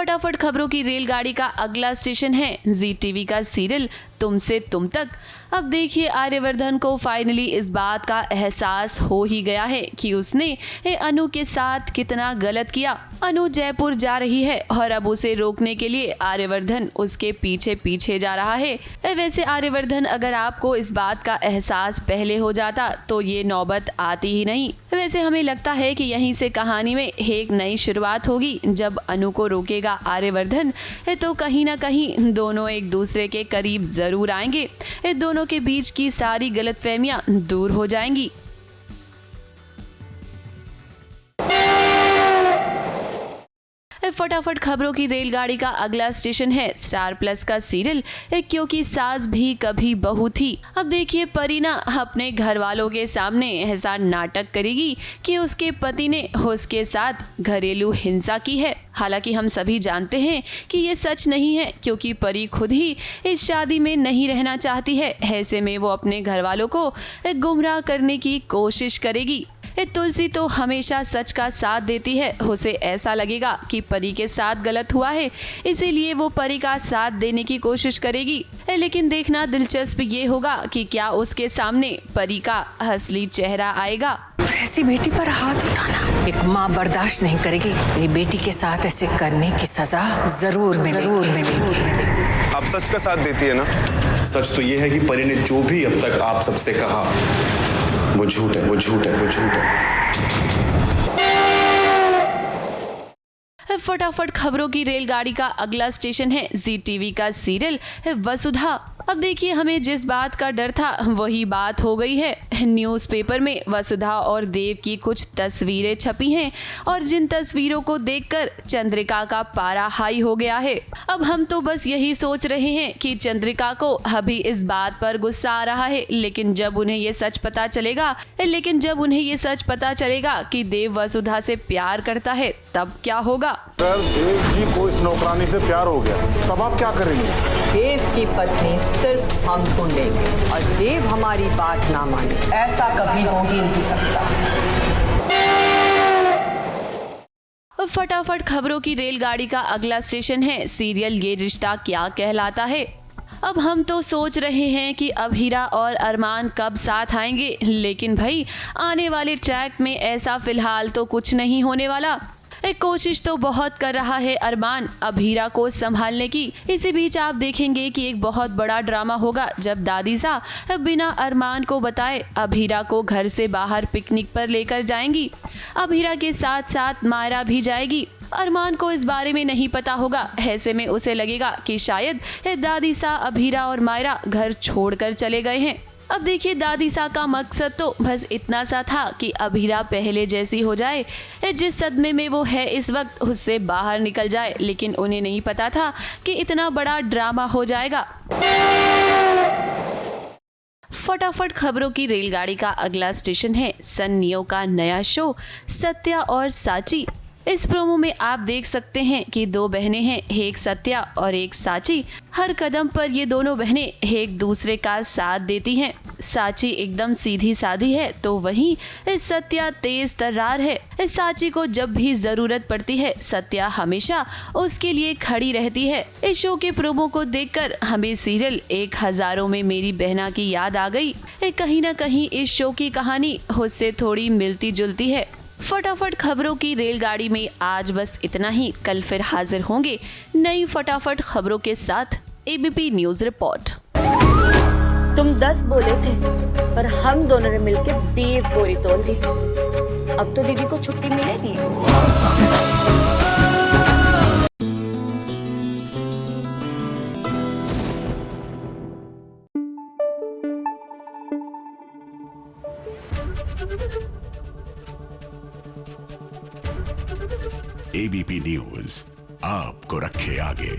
फटाफट खबरों की रेलगाड़ी का अगला स्टेशन है जी टीवी का सीरियल तुमसे तुम तक। अब देखिए आर्यवर्धन को फाइनली इस बात का एहसास हो ही गया है कि उसने अनु के साथ कितना गलत किया। अनु जयपुर जा रही है और अब उसे रोकने के लिए आर्यवर्धन उसके पीछे पीछे जा रहा है। वैसे आर्यवर्धन, अगर आपको इस बात का एहसास पहले हो जाता तो ये नौबत आती ही नहीं। वैसे हमें लगता है कि यहीं से कहानी में एक नई शुरुआत होगी। जब अनु को रोकेगा आर्यवर्धन तो कहीं ना कहीं दोनों एक दूसरे के करीब जरूर आएंगे। दोनों के बीच की सारी गलतफहमियां दूर हो जाएंगी। फटाफट खबरों की रेलगाड़ी का अगला स्टेशन है स्टार प्लस का सीरियल क्योंकि सास भी कभी बहू थी। अब देखिए परीना अपने घर वालों के सामने ऐसा नाटक करेगी कि उसके पति ने उसके साथ घरेलू हिंसा की है। हालांकि हम सभी जानते हैं कि ये सच नहीं है, क्योंकि परी खुद ही इस शादी में नहीं रहना चाहती है। ऐसे में वो अपने घर वालों को गुमराह करने की कोशिश करेगी। तुलसी तो हमेशा सच का साथ देती है। उसे ऐसा लगेगा कि परी के साथ गलत हुआ है, इसीलिए वो परी का साथ देने की कोशिश करेगी। लेकिन देखना दिलचस्प ये होगा कि क्या उसके सामने परी का असली चेहरा आएगा। ऐसी बेटी पर हाथ उठाना एक माँ बर्दाश्त नहीं करेगी। मेरी बेटी के साथ ऐसे करने की सजा जरूर मिलेगी। आप सच का साथ देती है ना? सच तो ये है कि परी ने जो भी अब तक आप सबसे कहा वो झूठ है। फटाफट खबरों की रेलगाड़ी का अगला स्टेशन है जी टीवी का सीरियल वसुधा। अब देखिए हमें जिस बात का डर था वही बात हो गई है। न्यूज़पेपर में वसुधा और देव की कुछ तस्वीरें छपी हैं और जिन तस्वीरों को देखकर चंद्रिका का पारा हाई हो गया है। अब हम तो बस यही सोच रहे हैं कि चंद्रिका को अभी इस बात पर गुस्सा आ रहा है, लेकिन जब उन्हें ये सच पता चलेगा कि देव वसुधा से प्यार करता है तब क्या होगा। अगर देव जी को इस नौकरानी से प्यार हो गया तब आप क्या करेंगे? देव की पत्नी सिर्फ हम ढूंढेंगे और देव हमारी बात ना माने, ऐसा कभी हो ही नहीं सकता। फटाफट खबरों की रेलगाड़ी का अगला स्टेशन है सीरियल ये रिश्ता क्या कहलाता है। अब हम तो सोच रहे हैं कि अभीरा और अरमान कब साथ आएंगे, लेकिन भाई आने वाले ट्रैक में ऐसा फिलहाल तो कुछ नहीं होने वाला। एक कोशिश तो बहुत कर रहा है अरमान अभीरा को संभालने की। इसी बीच आप देखेंगे कि एक बहुत बड़ा ड्रामा होगा जब दादी सा बिना अरमान को बताए अभीरा को घर से बाहर पिकनिक पर लेकर जाएंगी। अभीरा के साथ साथ मायरा भी जाएगी। अरमान को इस बारे में नहीं पता होगा। ऐसे में उसे लगेगा कि शायद दादी सा अभीरा और मायरा घर छोड़कर चले गए हैं। अब देखिए दादी सा का मकसद तो बस इतना सा था कि अभीरा पहले जैसी हो जाए, जिस सदमे में वो है इस वक्त उससे बाहर निकल जाए। लेकिन उन्हें नहीं पता था कि इतना बड़ा ड्रामा हो जाएगा। फटाफट खबरों की रेलगाड़ी का अगला स्टेशन है सन नियो का नया शो सत्या और साची। इस प्रोमो में आप देख सकते हैं कि दो बहनें हैं, एक सत्या और एक साची। हर कदम पर ये दोनों बहनें एक दूसरे का साथ देती हैं। साची एकदम सीधी सादी है तो वहीं सत्या तेज तर्रार है। साची को जब भी जरूरत पड़ती है सत्या हमेशा उसके लिए खड़ी रहती है। इस शो के प्रोमो को देखकर हमें सीरियल एक हजारों में मेरी बहना की याद आ गई। कहीं ना कहीं इस शो की कहानी उससे थोड़ी मिलती जुलती है। फटाफट खबरों की रेलगाड़ी में आज बस इतना ही। कल फिर हाजिर होंगे नई फटाफट खबरों के साथ। ABP news report. तुम 10 बोले थे पर हम दोनों ने मिलकर 20 बोरी तोल दी। अब तो दीदी को छुट्टी मिलेगी। एबीपी न्यूज आपको रखे आगे।